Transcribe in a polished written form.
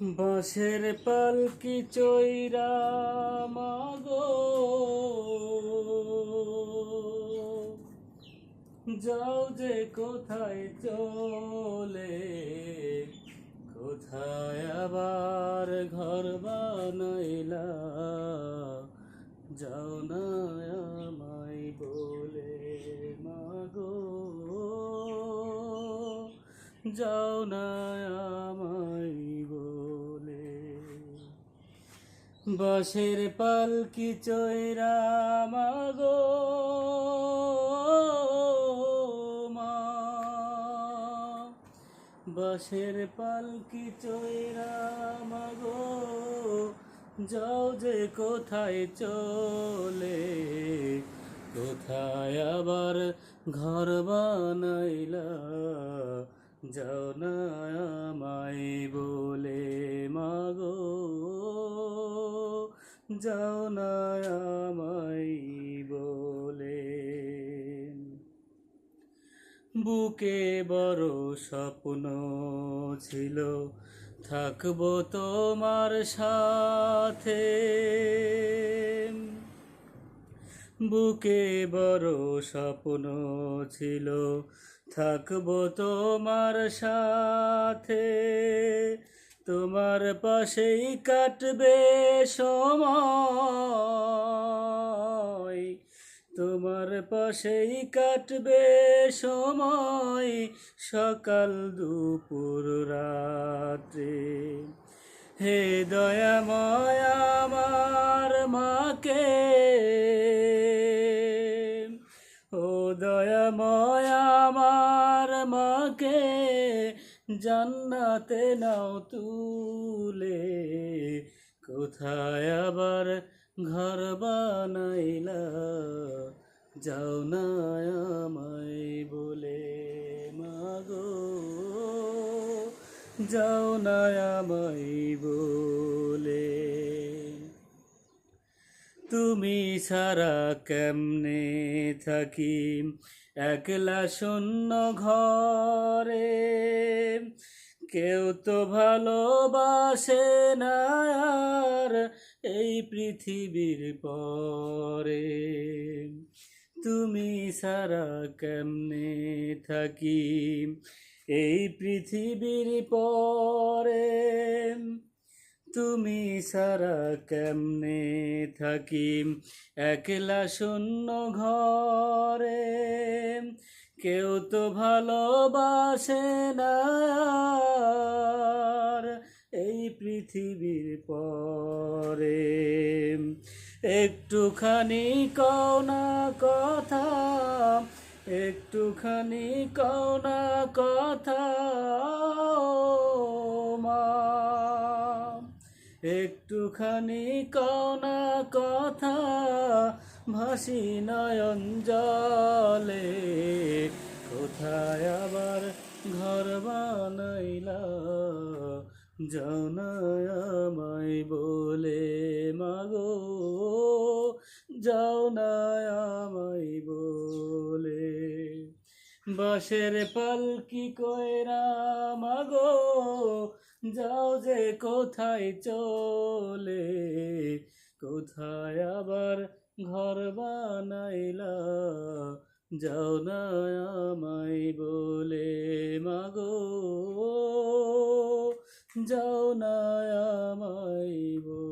বাঁশের পালকি চৈরা মাগো, যাও যে কোথায় চলে, কোথায় আবার ঘর বানাইলা, যাও না আমায় বলে মাগো, যাও না আমায় বলে। বাঁশের পালকি চৈরা মাগো মা, বাঁশের পালকি চৈরা মাগো, যাও যে কোথায় চলে, কোথায় আবার ঘর বানাইলা, যাও না আমায় বলে মাগো, যাও না আমায় বলে। বুকে বড় স্বপ্ন ছিল, থাকবো তোমার সাথে, বুকে বড় স্বপ্ন ছিল, থাকবো তোমার সাথে, তোমার পাশেই কাটবে সময়, তোমার পাশেই কাটবে সময়, সকাল দুপুর রাত্রে। হে দয়াময় আমার মাকে, ও দয়াময় আমার মাকে, জান্নাতে নাও তুলে, কোথায় আবার ঘর বানাইলা, যাও না আমায় বলে মাগো, যাও না আমায় বলে। তুমি ছাড়া কেমনে থাকি একলা শূন্য ঘরে, কেউ তো ভালোবাসে না আর এই পৃথিবীর পরে। তুমি ছাড়া কেমনে থাকি এই পৃথিবীর পরে, তুমি ছাড়া কেমনে থাকি একলা শূন্য ঘরে, কেউ তো ভালোবাসে না আর এই পৃথিবীর পরে। একটুখানি কও না কথা, একটুখানি কও না কথা মা, একটুখানি কও না কথা, ভাসি নয়ন জলে, কোথায় আবার ঘর বানাইলা, যাও না আমায় বলে মাগো, যাও না আমায় বলে। বাঁশের পালকি কইরা মাগো, যাও যে কোথায় চলে, কোথায় আবার ঘর বানাইলা, যাও না আমায় বলে মাগো, যাও না আমায় বলে।